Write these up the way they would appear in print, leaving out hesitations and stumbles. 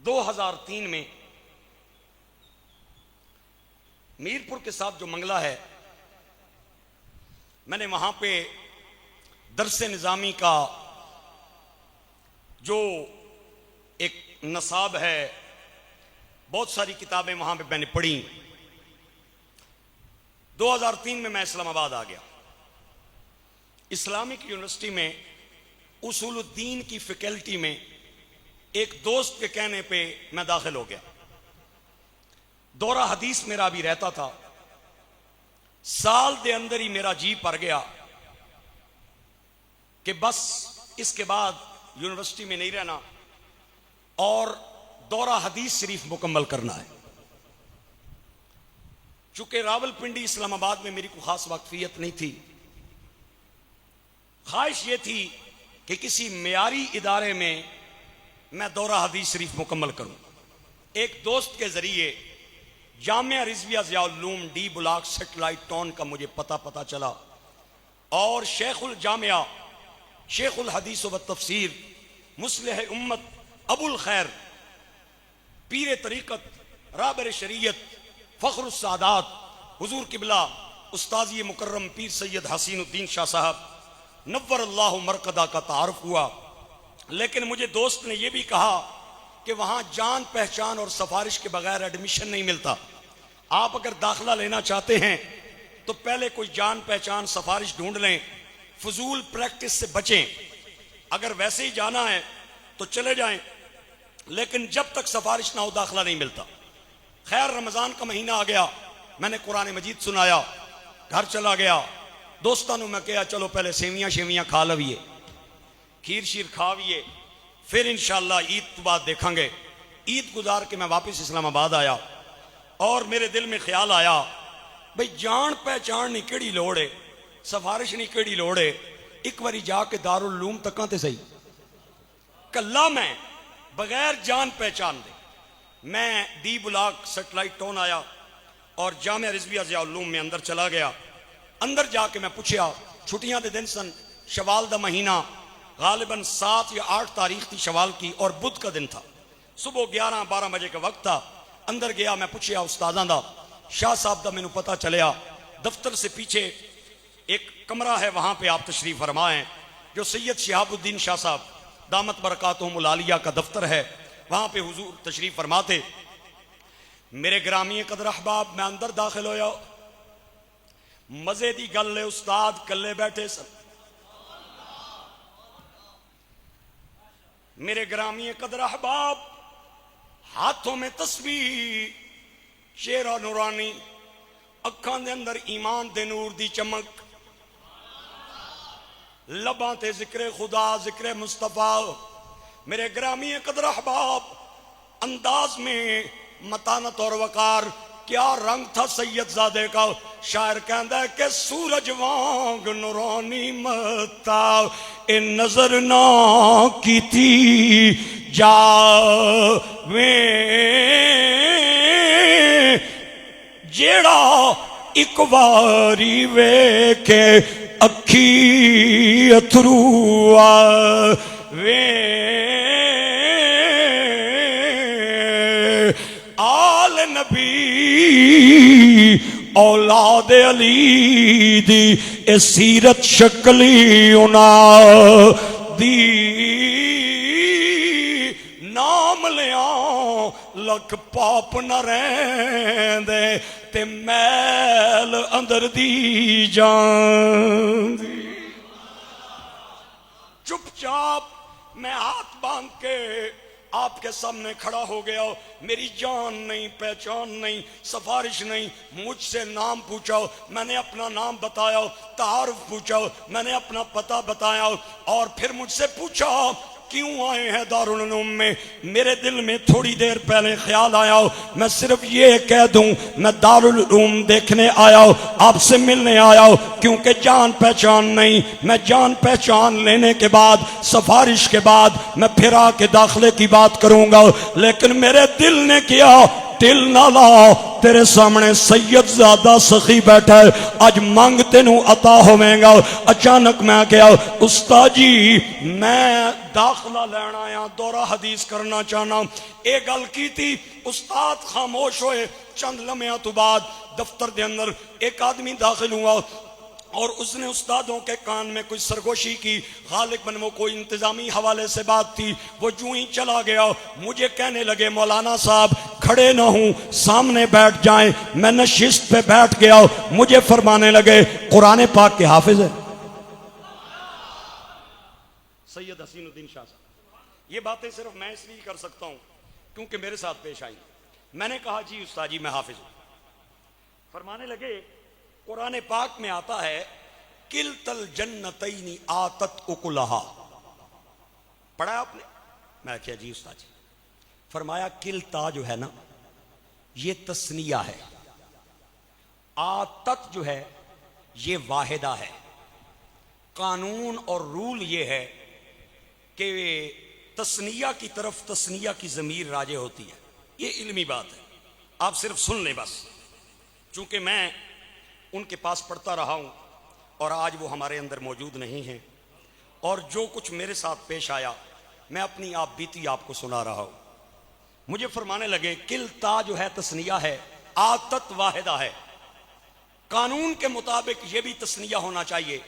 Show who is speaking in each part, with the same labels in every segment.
Speaker 1: 2003 में मीरपुर के साथ जो मंगला है, मैंने वहां पे दरसे निजामी का जो एक नसाब है, बहुत सारी किताबें वहां पे मैंने पढ़ी। 2003 में मैं इस्लामाबाद आ गया। इस्लामिक यूनिवर्सिटी में उसूलुद्दीन की फैकल्टी में एक दोस्त के कहने पे मैं दाखिल हो गया। दौरा हदीस मेरा भी रहता था। साल के अंदर ही मेरा जी पर गया कि बस इसके बाद यूनिवर्सिटी में नहीं रहना और दौरा हदीस शरीफ मुकम्मल करना है। चूंकि रावलपिंडी इस्लामाबाद में मेरी कोई खास वाकफियत नहीं थी, ख्वाहिश ये थी कि किसी मेयारी इदारे में मैं दौरा हदीस शरीफ मुकम्मल करूं। एक दोस्त के जरिए Jamia Rizvia Ziaul-Uloom D block satellite town का मुझे पता चला और शेखुल जामिया शेखुल हदीस व तफसीर मुस्लिह उम्मत अबुल खैर पीर तरीक़त राबर शरीयत फ़ख्रुस सादात हुजूर किबला उस्ताज़ी मुकर्रम पीर सैयद हसीनुद्दीन शाह साहब नव्वर अल्लाह मरकदा का तारुफ हुआ। लेकिन मुझे दोस्त ने यह भी कहा कि वहां जान पहचान और सिफारिश के बगैर एडमिशन नहीं मिलता। आप अगर दाखिला लेना चाहते हैं तो पहले कोई जान पहचान सिफारिश ढूंढ लें, फजूल प्रैक्टिस से बचें। अगर वैसे ही जाना है तो चले जाएं, लेकिन जब तक सिफारिश ना हो दाखिला नहीं मिलता। खैर, रमजान का महीना आ गया, मैंने कुरान मजीद सुनाया, घर चला गया। दोस्तों मैं कहा चलो पहले सेवियां खा लवीए, खीर शीर खाविए, फिर इंशाअल्लाह ईद तो बाद देखेंगे। ईद गुजार के मैं वापस इस्लामाबाद आया और मेरे दिल में ख्याल आया, भाई जान पहचान नहीं केड़ी लोड़ है, सिफारिश नहीं केड़ी लोड़ है, एक बारी जाके दारुल उलूम तक ते सही। कल्ला मैं बगैर जान पहचान दे मैं डी बुलाक सेटेलाइट टाउन आया और जामिया रिजविया ज़ियाउल-उलूम में अंदर चला गया। अंदर जाके मैं पूछा, छुट्टियां दे दिन सन, शवाल दा महीना, गालिबन 7 या 8 तारीख थी शवाल की और बुध का दिन था। सुबह 11-12 बजे का वक्त था। अंदर गया, मैं पूछा उस्तादा दा, शाह साहब दा मैनू पता चलिया दफ्तर से पीछे एक कमरा है, वहां पे आप तशरीफ फरमा हैं, जो सैयद शिहाबुद्दीन शाह साहब दामत बरकातुहुमुल आलिया का दफ्तर है, वहां पे हुजूर तशरीफ फरमाते। मेरे ग्रामीण कदर अहबाब, मैं अंदर दाखिल होया। मजे की गल है, उस्ताद कल्ले बैठे सन। मेरे ग्रामीण कदर अहबाब, हाथों में तस्बीह, चेहरा नूरानी, अखां दे अंदर ईमान दे नूर दी चमक, लबां ते जिक्र खुदा जिक्र मुस्तफा। मेरे ग्रामीण कदर अहबाब, अंदाज में मतानत और वकार, क्या रंग था सैयदजादे का। शायर कहता है कि सूरज वांग नूरानी मता ए नजर ना की थी जावे, जेड़ा एक बारी वेखे अखी अथरू आवे। आल नबी औलाद अली दी ए सीरत शक्ली उना दी, नाम लिया लख पाप न रहंदे ते मैल अंदर दी जांदी। चुपचाप मैं हाथ बांध के आपके सामने खड़ा हो गया। मेरी जान नहीं, पहचान नहीं, सिफारिश नहीं। मुझसे नाम पूछा, मैंने अपना नाम बताया, तारुफ पूछा, मैंने अपना पता बताया और फिर मुझसे पूछा क्यों आए हैं दारुल उलूम में। मेरे दिल में थोड़ी देर पहले ख्याल आया, मैं सिर्फ ये कह दूं मैं दारुल उलूम देखने आया, आपसे मिलने आया, क्योंकि जान पहचान नहीं। मैं जान पहचान लेने के बाद, सिफारिश के बाद मैं फिर आके दाखिले की बात करूंगा। लेकिन मेरे दिल ने किया दिल ना ला, तेरे सामने सैयद ज़्यादा सखी बैठा है, आज मांग तेनू अता होवेगा। अचानक मैं क्या उस्ताद जी मैं दाखला लेना आया, दौरा हदीस करना चाहना। एक गल की थी, उस्ताद खामोश होए। चंद लम्हे तो बाद दफ्तर के अंदर एक आदमी दाखिल हुआ और उसने उस्तादों के कान में कोई सरगोशी की। गालिबन वो कोई इंतजामी हवाले से बात थी। वो यूं ही चला गया। मुझे कहने लगे मौलाना साहब खड़े ना हूं, सामने बैठ जाएं। मैं नशिस्त पे बैठ गया। मुझे फरमाने लगे कुरान पाक के हाफिज है सैयद हसीनुद्दीन शाह साहब। ये बातें सिर्फ मैं इसलिए कर सकता हूं क्योंकि मेरे साथ पेश आई। मैंने कहा जी उस्ताद जी मैं हाफिज हूं। फरमाने लगे कुरान पाक में आता है किलतल जन्नतैनी आतत उकुलहा, पढ़ा आपने? मैं क्या जी उस्ताद जी। फरमाया किलता जो है ना ये तस्निया है, आतत जो है ये वाहिदा है। कानून और रूल ये है कि तस्निया की तरफ तस्निया की जमीर राजे होती है। ये इल्मी बात है, आप सिर्फ सुन लें बस। चूंकि मैं उनके पास पढ़ता रहा हूं और आज वो हमारे अंदर मौजूद नहीं हैं, और जो कुछ मेरे साथ पेश आया मैं अपनी आप बीती आपको सुना रहा हूं। मुझे फरमाने लगे किलता जो है तस्निया है, आतत वाहिदा है। कानून के मुताबिक यह भी तस्निया होना चाहिए।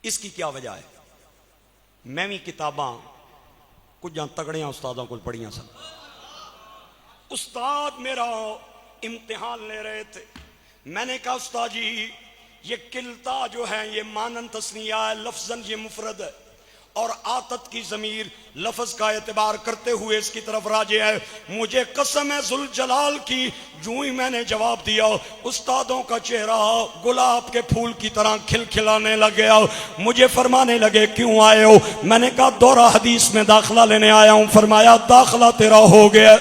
Speaker 1: इसकी क्या वजह है? मैं भी किताबां कुछ तगड़िया उस्तादों को पढ़िया सन। उस्ताद मेरा इम्तिहान ले रहे थे। मैंने कहा उस्ताद जी ये किलता जो है ये मानन तस्निया है, लफ्जन ये मुफरद है, और आतत की जमीर लफ्ज का एतबार करते हुए इसकी तरफ राजे है। मुझे कसम है जुल जलाल की, यूं ही मैंने जवाब दिया उस्तादों का चेहरा गुलाब के फूल की तरह खिलखिलाने लग गया। मुझे फरमाने लगे क्यों आए हो? मैंने कहा दौरा हदीस में दाखला लेने आया हूं। फरमाया दाखला तेरा हो गया,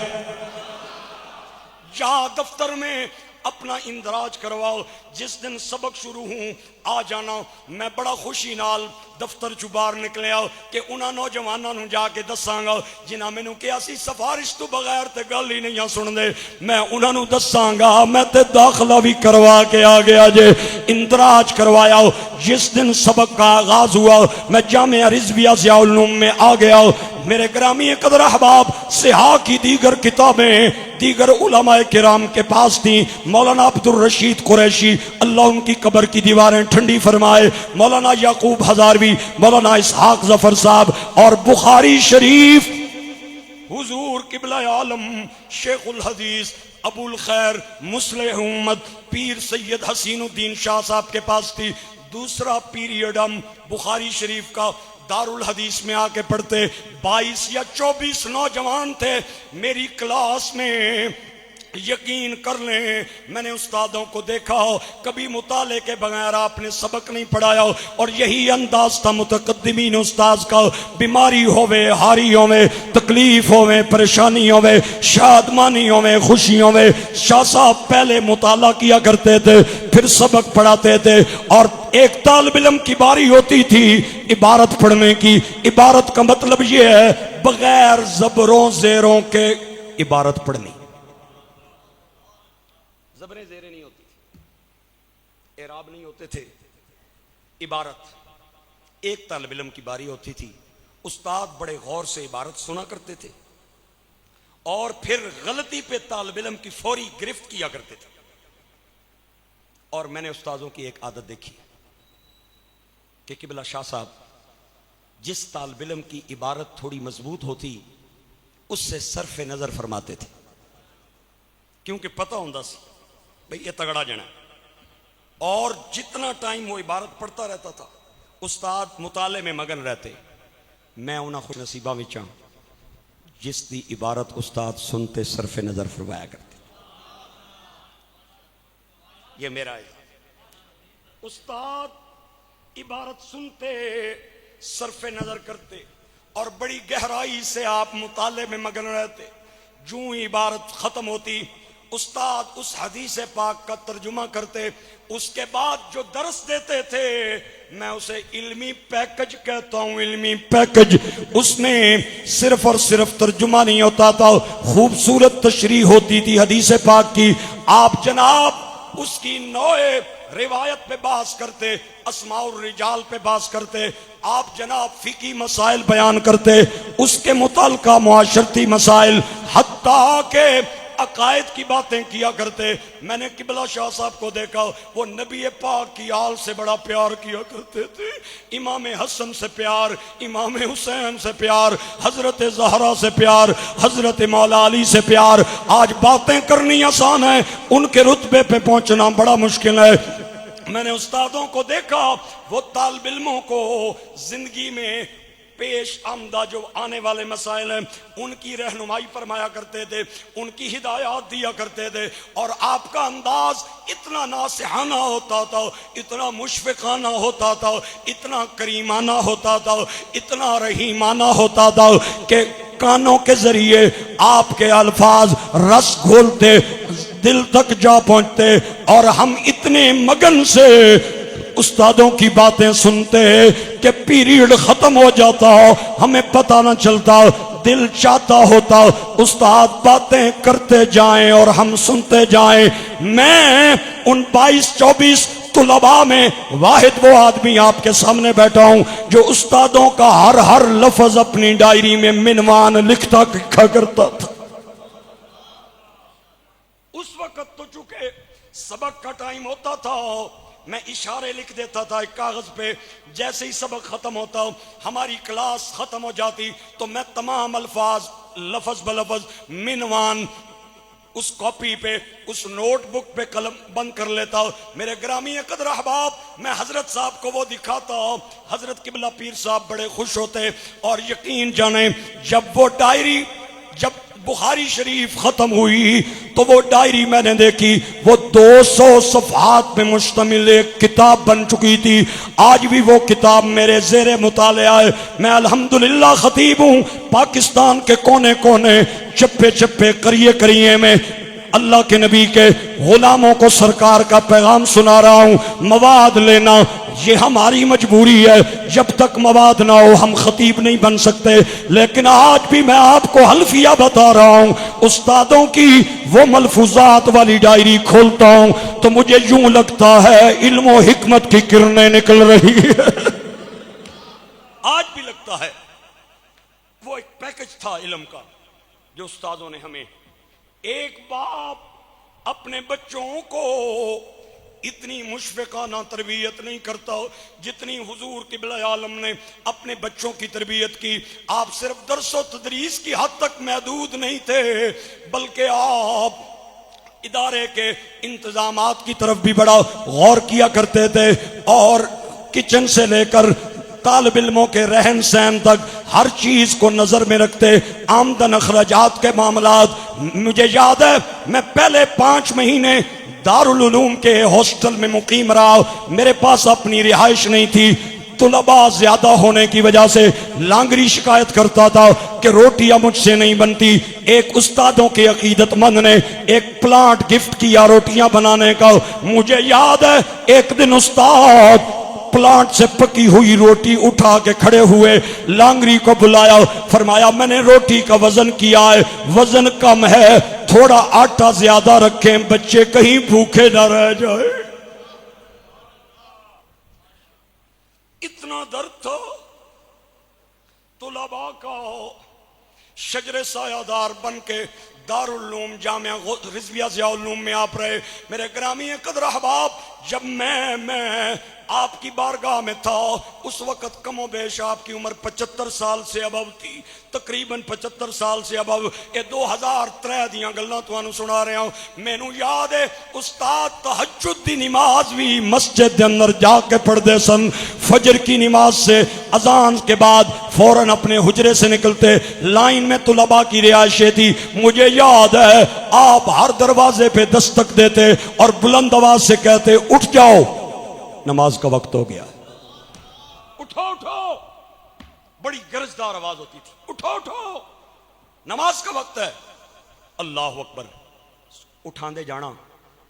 Speaker 1: जा दफ्तर में अपना इंदराज करवाओ। जिस दिन सबक शुरू हूं आ जाना। मैं बड़ा खुशी नाल दफ्तर चु बाहर निकलिया कि उन्हां नौजवानों नूं जाके दसांगा जिन्हां मैनूं कहा सी सिफारिश तो बगैर ते गल ही नहीं सुनदे। मैं उन्हां नूं दसांगा मैं ते दाखला भी करवा के आ गया जे, इंदराज करवाया। जिस दिन सबक का आगाज हुआ मैं जामिया रिजविया ज़ियाउल उलूम में आ गया। मेरे ग्रामी कदर अहबाब सिहा की दीगर किताबें दीगर उलमाए किराम के पास थी। मौलाना अब्दुल रशीद कुरैशी अल्लाह उनकी कब्र की दीवारें ठंडी फरमाए, मौलाना याकूब हजारवी, मौलाना इसहाक जफर साहब, और बुखारी शरीफ हुजूर किबला आलम शेखुल हदीस अबुल खैर मुस्लिह उम्मत पीर सैयद हसीनुद्दीन शाह साहब के पास थी। दूसरा पीरियड हम बुखारी शरीफ का दारुल हदीस में आके पढ़ते। 22 या 24 नौजवान थे मेरी क्लास में। यकीन कर लें मैंने उस्तादों को देखा हो कभी मुताले के बगैर आपने सबक नहीं पढ़ाया, और यही अंदाज था मुतकद्दिमीन उस्ताद का। बीमारी होवे, हारी होवे, तकलीफ होवे, परेशानी होवे, शादमानी होवे, खुशी होवे, शाह साहब पहले मुताला किया करते थे फिर सबक पढ़ाते थे। और एक तालिब इल्म की बारी होती थी इबारत पढ़ने की। इबारत का मतलब यह है बगैर जबरों जेरों के इबारत पढ़नी। जबरें जेरें नहीं होती थी, एराब नहीं होते थे। इबारत एक तालिब इल्म की बारी होती थी। उस्ताद बड़े गौर से इबारत सुना करते थे और फिर गलती पे तालिब इल्म की फौरी गिरफ्त किया करते थे। और मैंने उस्तादों की एक आदत देखी कि किबला शाह साहब जिस तालिब इल्म की इबारत थोड़ी मजबूत होती उससे सरफ नजर फरमाते थे, क्योंकि पता होता सी भाई ये तगड़ा जना। और जितना टाइम वो इबारत पढ़ता रहता था उस्ताद मुताले में मगन रहते। मैं उन्हां खुश नसीबा विच हां जिस दी इबारत उस्ताद सुनते सरफ नजर फरमाया करते। ये मेरा है। उस्ताद इबारत सुनते सरफ नजर करते और बड़ी गहराई से आप मुताले में मगन रहते। जूं ही इबारत खत्म होती उस्ताद उस हदीस पाक का तर्जुमा करते, उसके बाद जो दर्स देते थे मैं उसे इल्मी पैकेज कहता हूं, इल्मी पैकेज। उसमें सिर्फ और सिर्फ तर्जुमा नहीं होता था, खूबसूरत तशरीह होती थी हदीस पाक की। आप जनाब उसकी नौए रिवायत पे बास करते, अस्माउर रिजाल पे बास करते, आप जनाब फिकी मसाइल बयान करते, उसके मुताल्लिका मुआशरती मसाइल, हत्ता के अकायद की बातें किया करते। मैंने किबला शाह साहब को देखा, वो नबी पाक की आल से बड़ा प्यार किया करते थे। इमाम हसन से प्यार, इमाम हुसैन से प्यार, हजरत जहरा से प्यार, हजरत मौला अली से प्यार। आज बातें करनी आसान है, उनके रुतबे पे पहुंचना बड़ा मुश्किल है। मैंने उस्तादों को देखा, वो तालिब इल्मों को जिंदगी में पेश आमदा जो आने वाले मसाइल हैं उनकी रहनुमाई फरमाया करते थे, उनकी हिदायत दिया करते थे। और आपका अंदाज इतना नासिहाना होता था, इतना मुशफ़िक़ाना होता था, इतना करीमाना होता था, इतना रहीमाना होता था कि कानों के जरिए आपके अल्फाज रस घोलते, दिल तक जा पहुंचते। और हम इतने मगन से उस्तादों की बातें सुनते हैं कि पीरियड खत्म हो जाता हो, हमें पता ना चलता, दिल चाहता होता उस्ताद बातें करते जाएं और हम सुनते जाएं। मैं उन 22-24 तुलबा में वाहिद वो आदमी आपके सामने बैठा हूं जो उस्तादों का हर हर लफ्ज अपनी डायरी में मिनवान लिखा करता था। उस वक्त तो चूंकि सबक का टाइम होता था, मैं इशारे लिख देता था एक कागज पे। जैसे ही सबक खत्म होता, हमारी क्लास खत्म हो जाती, तो मैं तमाम अल्फाज लफ्ज ब लफ्ज मिनवान उस कॉपी पे, उस नोटबुक पे कलम बंद कर लेता हूं। मेरे ग्रामी कदर अहबाब, मैं हजरत साहब को वो दिखाता हूं, हजरत किबला पीर साहब बड़े खुश होते। और यकीन जाने जब वो डायरी, जब बुखारी शरीफ खत्म हुई तो वो डायरी मैंने देखी, वो 200 सफ़हात में मुश्तमिल एक किताब बन चुकी थी। आज भी वो किताब मेरे ज़ेरे मुतालिया है। मैं अल्हम्दुलिल्लाह खतीब हूँ, पाकिस्तान के कोने कोने, चप्पे चप्पे, करिए करिए में अल्लाह के नबी के गुलामों को सरकार का पैगाम सुना रहा हूँ। मवाद लेना ये हमारी मजबूरी है, जब तक मवाद ना हो हम खतीब नहीं बन सकते। लेकिन आज भी मैं आपको हल्फिया बता रहा हूँ, उस्तादों की वो मलफूजात वाली डायरी खोलता हूँ तो मुझे यूं लगता है इल्म और हिकमत की किरणें निकल रही है। आज भी लगता है वो एक पैकेज था इल्म का जो उस्तादों ने हमें। एक बाप अपने बच्चों को इतनी मुशफ़िक़ाना तरबियत नहीं करता जितनी हुजूर किबला आलम ने अपने बच्चों की तरबियत की। आप सिर्फ दर्स व तदरीस की हद तक महदूद नहीं थे, बल्कि आप इदारे के इंतजामात की तरफ भी बड़ा गौर किया करते थे। और किचन से लेकर तालिब इल्मों के रहन सहन तक हर चीज को नजर में रखते। आमदन अखराजात के मामलात, मुझे याद है मैं पहले 5 महीने दारुल उलूम के हॉस्टल में मुकीम रहा। मेरे पास अपनी रिहाइश नहीं थी, तुलबा ज्यादा होने की वजह से लांगरी शिकायत करता था कि रोटियां मुझसे नहीं बनती। एक उस्तादों के अकीदतमंद ने एक प्लांट गिफ्ट किया रोटियां बनाने का। मुझे याद है एक दिन उस्ताद प्लांट से पकी हुई रोटी उठा के खड़े हुए, लांगरी को बुलाया, फरमाया मैंने रोटी का वजन किया है, वजन कम है, थोड़ा आटा ज्यादा रखें, बच्चे कहीं भूखे ना रह जाए। इतना दर्द था तुलबा का। शजरे सायादार बन के दारुल उलूम जामिया रिजविया ज़ियाउल उलूम में आप रहे। मेरे ग्रामी कदर अहबाब, जब मैं आपकी बारगाह में था उस वक्त कमो बेश आपकी उम्र 75 साल से अबव थी, तकरीबन 75 साल से अबव। ये 2003 दियां गल्लां तुहानू सुना रहा हूं। मैनू याद है उस्ताद तहज्जुद दी नमाज भी मस्जिद के अंदर जाके पढ़ते सन। फजर की नमाज से अजान के बाद फौरन अपने हुजरे से निकलते, लाइन में तुलबा की रिहायशें थी। मुझे याद है आप हर दरवाजे पे दस्तक देते और बुलंद आवाज से कहते उठ जाओ, नमाज का वक्त हो गया। उठो उठो, बड़ी गरजदार आवाज होती थी, उठो उठो, नमाज का वक्त है। अल्लाह अकबर, उठांदे जाना,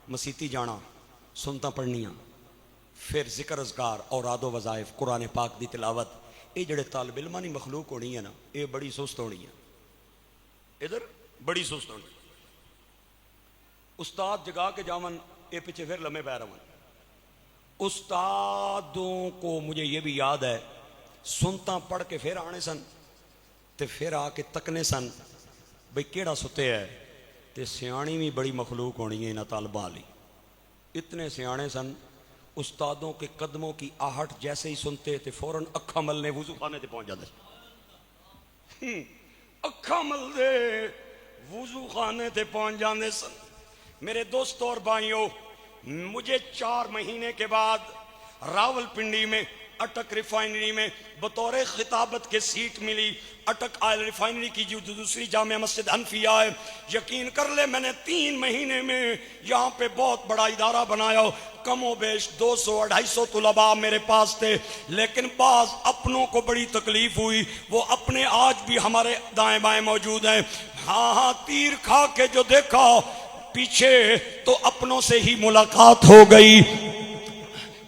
Speaker 1: मसीती जाना, सुनता पढ़नियाँ, फिर जिक्र अज़कार और आदो वज़ाइफ, कुरान पाक की तिलावत। ये जड़े तालिब इल्मां दी मखलूक होनी है ना, ये बड़ी सुस्त होनी है, इधर बड़ी सुस्त होनी। उस्ताद जगा के जावन, ये पीछे फिर लम्हे पै रवन। उस्तादों को मुझे ये भी याद है, सुनता पढ़ के फिर आने सन, तो फिर आके तकने सन बई केड़ा सुते है। तो सियाणी भी बड़ी मखलूक होनी है इन्हां तालिबां वाली। इतने सियाणे सन, उस्तादों के कदमों की आहट जैसे ही सुनते थे फौरन अखा मलने वुजू खाने पहुंच जाते। अखा मलदे वुजू खाने ते पहुंच जाते सन। मेरे दोस्तों और भाइयों, मुझे 4 महीने के बाद रावलपिंडी में अटक रिफाइनरी में बतौर खिताबत के सीट मिली। अटक ऑयल रिफाइनरी की जो दूसरी जामिया मस्जिद हनफिया है, यकीन कर ले मैंने 3 महीने में यहाँ पे बहुत बड़ा इदारा बनाया। कमो बेश 200-250 तुलबा मेरे पास थे, लेकिन बाज अपनों को बड़ी तकलीफ हुई। वो अपने आज भी हमारे दाएं बाएं मौजूद हैं। हाँ हाँ, तीर खा के जो देखा पीछे तो अपनों से ही मुलाकात हो गई।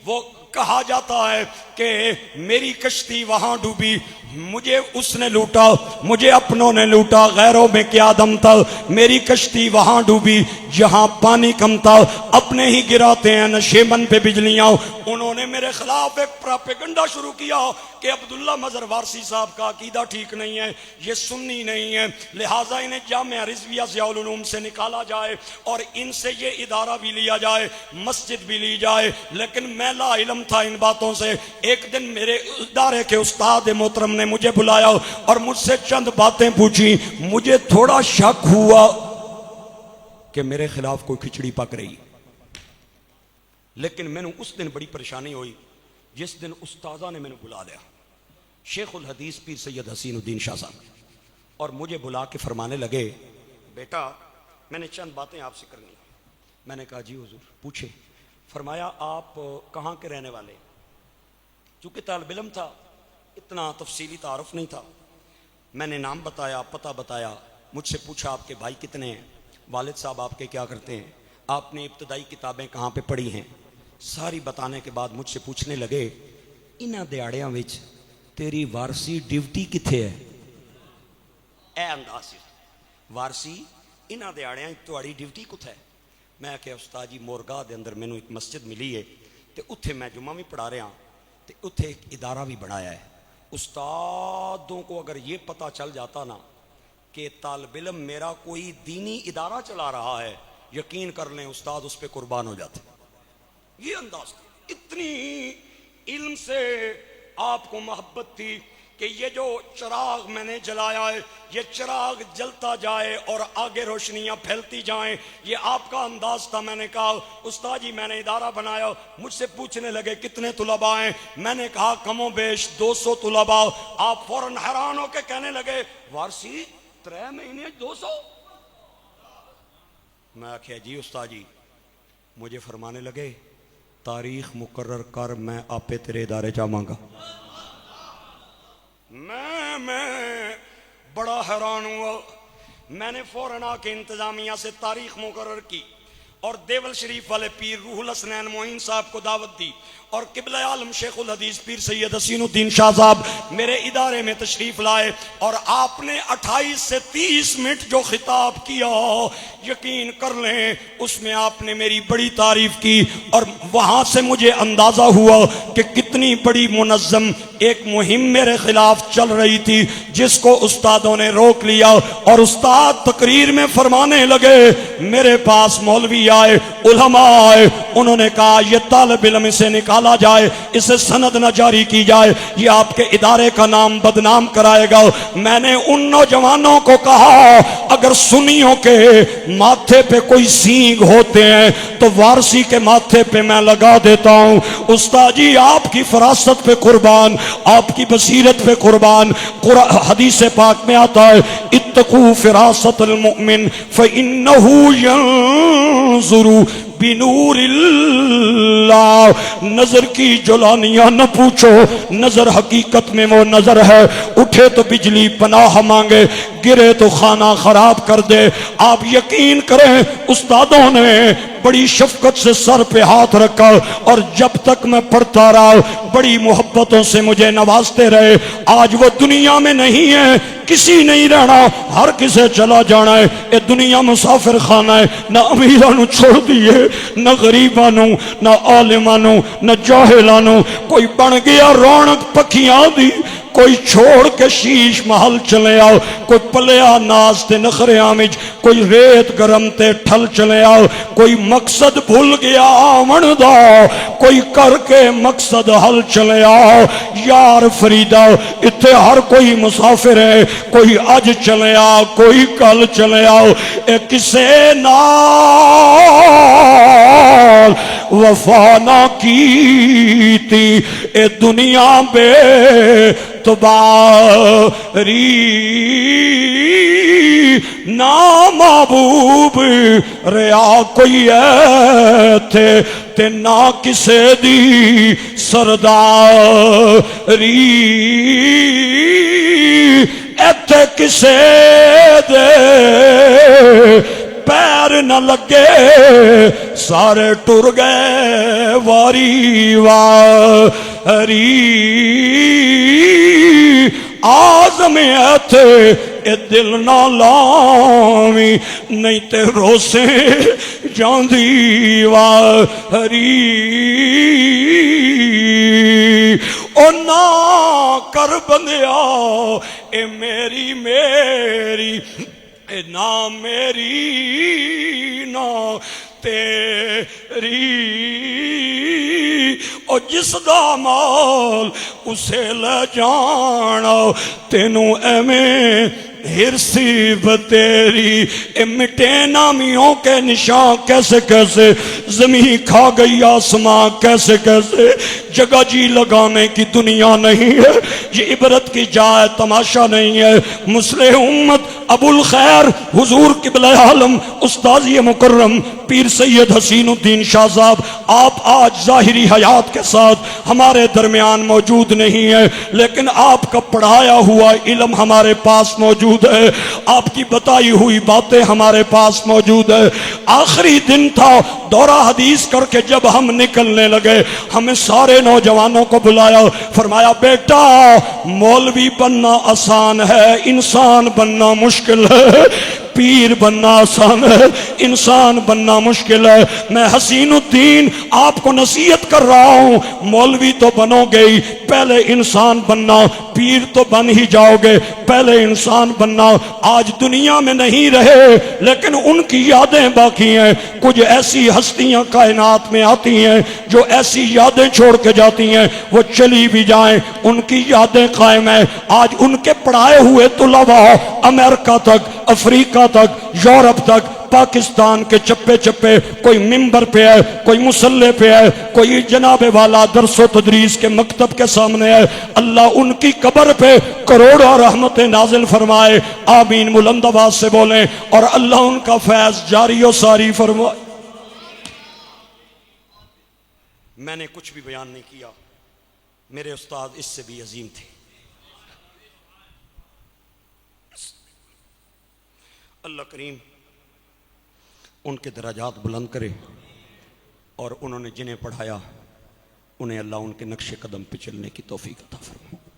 Speaker 1: वो कहा जाता है कि मेरी कश्ती वहां डूबी, मुझे उसने लूटा, मुझे अपनों ने लूटा, गैरों में क्या दम था। मेरी कश्ती वहां डूबी जहां पानी कम था। अपने ही गिराते हैं नशेमन पे बिजलियां। उन्होंने मेरे खिलाफ एक प्रोपेगेंडा शुरू किया कि अब्दुल्ला मजहर वारसी साहब का अकीदा ठीक नहीं है, ये सुन्नी नहीं है, लिहाजा इन्हें जामिया रिजविया ज़ियाउल उलूम से निकाला जाए और इनसे ये इदारा भी लिया जाए, मस्जिद भी ली जाए। लेकिन मैं ला इल्म था इन बातों से। एक दिन मेरे इदारे के उस्ताद मोहतरम ने मुझे बुलाया और मुझसे चंद बातें पूछी। मुझे थोड़ा शक हुआ कि मेरे खिलाफ कोई खिचड़ी पक रही, लेकिन मैंने उस दिन बड़ी परेशानी हुई जिस दिन उस्तादा ने मैंने बुला लिया, शेखुल हदीस पीर सैयद हसीनुद्दीन शाह साहब, और मुझे बुला के फरमाने लगे, बेटा मैंने चंद बातें आपसे करनी। मैंने कहा जी हुजूर पूछे। फरमाया आप कहाँ के रहने वाले? चूँकि तालिब इल्म था, इतना तफसीली तारुफ नहीं था। मैंने नाम बताया, पता बताया। मुझसे पूछा आपके भाई कितने हैं, वालिद साहब आपके क्या करते हैं, आपने इब्तदाई किताबें कहाँ पे पढ़ी हैं, सारी बताने के बाद मुझसे पूछने लगे, इन्हां दिहाड़ियां विच तेरी वारसी ड्यूटी किथे है? ए अंदाज वारसी इन्हां दिहाड़ियां तुहाड़ी ड्यूटी कुत्थे है? मैं आख्या उस्ताद जी मोरगाह के अंदर मैनू एक मस्जिद मिली है, तो उत्थे मैं जुम्मा भी पढ़ा रहा, तो उत्थे एक इदारा भी बनाया है। उस्तादों को अगर ये पता चल जाता ना कि तालिब इल्म मेरा कोई दीनी इदारा चला रहा है, यकीन कर लें उस्ताद उस पर कुर्बान हो जाते। ये अंदाज था, इतनी इल्म से आपको मोहब्बत थी कि ये जो चिराग मैंने जलाया है, ये चिराग जलता जाए और आगे रोशनियां फैलती जाएं, ये आपका अंदाज था। मैंने कहा उस्ताद जी मैंने इदारा बनाया। मुझसे पूछने लगे कितने तुलबा हैं? मैंने कहा कमो बेश 200 तुलबा। आप फौरन हैरान होकर कहने लगे वारसी 3 महीने 200? मैं आख्या जी उस्ताद जी, मुझे फरमाने लगे तारीख मुकर्रर कर, मैं आपे तेरे इदारे जावांगा। मैं बड़ा हैरान हुआ। मैंने फौरन आके इंतजामिया से तारीख मुकर्रर की और देवल शरीफ वाले पीर रूहुल हसनैन मोइन साहब को दावत दी और किबला आलम शेखुल हदीस पीर सैयद हसीनुद्दीन शाह साहब मेरे इदारे में तशरीफ लाए और आपने 28 से 30 मिनट जो खिताब किया, यकीन कर लें उसमें आपने मेरी बड़ी तारीफ की। और वहां से मुझे अंदाजा हुआ कि कितनी बड़ी मुनज़्ज़म एक मुहिम मेरे खिलाफ चल रही थी, जिसको उस्तादों ने रोक लिया। और उस्ताद तकरीर में फरमाने लगे, मेरे पास मौलवी आए, उलमा आए, उन्होंने कहा यह तालिब इल्म से निकाला जाए, इसे सनद न जारी की जाए, ये आपके इदारे का नाम बदनाम कराएगा। मैंने उन नौजवानों को कहा अगर सुन्नियों के माथे पे कोई सींग होते हैं तो वारसी के माथे पे मैं लगा देता हूं। उस्ताद जी आपकी फरासत पे कुर्बान, आपकी बसीरत पे कुर्बान। हदीस पाक में आता है इत्तकू फिरासतल मुमिन फइन्नहु यंजुरु बिनूरिल्लाह। नजर की जुलानियां न पूछो, नजर हकीकत में वो नजर है। उठे तो बिजली पनाह मांगे, गिरे तो खाना खराब कर दे। आप यकीन करें, उस्तादों ने बड़ी शफकत से सर पे हाथ रखा और जब तक मैं पढ़ता रहा बड़ी मोहब्बतों से मुझे नवाजते रहे। आज वो दुनिया में नहीं है, किसी नहीं रहना, हर किसे चला जाना है। ये दुनिया मुसाफिर खाना है। न अमीरां नू छोड़ दिए, न गरीबां नू, न आलिमां नू, न जाहिलां नू। कोई बन गया रौनक पखियां दी, कोई छोड़ के शीश महल चले आओ। कोई पलिया नाज ते नखरियां विच, कोई रेत गरम ते ठल चले आओ। कोई मकसद भूल गया आवन दा, कोई करके मकसद हल चले आओ। यार फरीदा इत्थे हर कोई मुसाफिर है, कोई अज चले आओ, कोई कल चले आओ। ए किसे नाल वफा ना कीती, ए दुनिया बे तुबारी। ना महबूब रहा कोई थे ते ना किसे दी सरदारी। इत्थे किसे दे पैर न लगे, सारे टुर गए वारी वारी। आज़म थे ए दिल ना लावी, नहीं ते रोसे जांदी वारी। ओ ना कर बंदिया ए मेरी मेरी, ए ना मेरी ना तेरी। और जिसदा माल उसे ले जाना, तेनू एवें हिरसी बतेरी। ए मिटे नामियों के निशान कैसे कैसे, जमीन खा गई आसमां कैसे कैसे। जगह जी लगाने की दुनिया नहीं है, ये इबरत की जाए तमाशा नहीं है। मुस्लिह उम्मत अबुल खैर हुजूर किबला आलम उस्ताज़ी मुकर्रम पीर सैयद हसीनुद्दीन शाह साहब, आप आज जाहिरी हयात के साथ हमारे दरमियान मौजूद नहीं है, लेकिन आपका पढ़ाया हुआ इल्म हमारे पास मौजूद है, आपकी बताई हुई बातें हमारे पास मौजूद है। आखिरी दिन था, दौरा हदीस करके जब हम निकलने लगे, हमें सारे नौजवानों को बुलाया, फरमाया बेटा मौलवी बनना आसान है, इंसान बनना मुश्किल है। पीर बनना आसान है, इंसान बनना मुश्किल है। मैं हसीनुद्दीन आपको नसीहत कर रहा हूं, मौलवी तो बनोगे ही, पहले इंसान बनना। पीर तो बन ही जाओगे, पहले इंसान बनना। आज दुनिया में नहीं रहे, लेकिन उनकी यादें बाकी हैं। कुछ ऐसी हस्तियां कायनात में आती हैं जो ऐसी यादें छोड़ के जाती हैं, वो चली भी जाएं, उनकी यादें कायम है। आज उनके पढ़ाए हुए तुलबा अमेरिका तक, अफ्रीका तक, यूरोप तक, पाकिस्तान के चप्पे चप्पे, कोई मिंबर पे है, कोई मुसल्ले पे है, कोई जनाबे वाला दरसो तदरीस के मकतब के सामने है। अल्लाह उनकी कब्र पे करोड़ों रहमतें नाजिल फरमाए, आमीन बुलंद आवाज से बोलें, और अल्लाह उनका फैज जारी और सारी फरमाए। मैंने कुछ भी बयान नहीं किया, मेरे उस्ताद इससे भी अजीम थे। अल्लाह करीम उनके दराजात बुलंद करे, और उन्होंने जिन्हें पढ़ाया उन्हें अल्लाह उनके नक्शे कदम पे चलने की तौफीक अता फरमाए।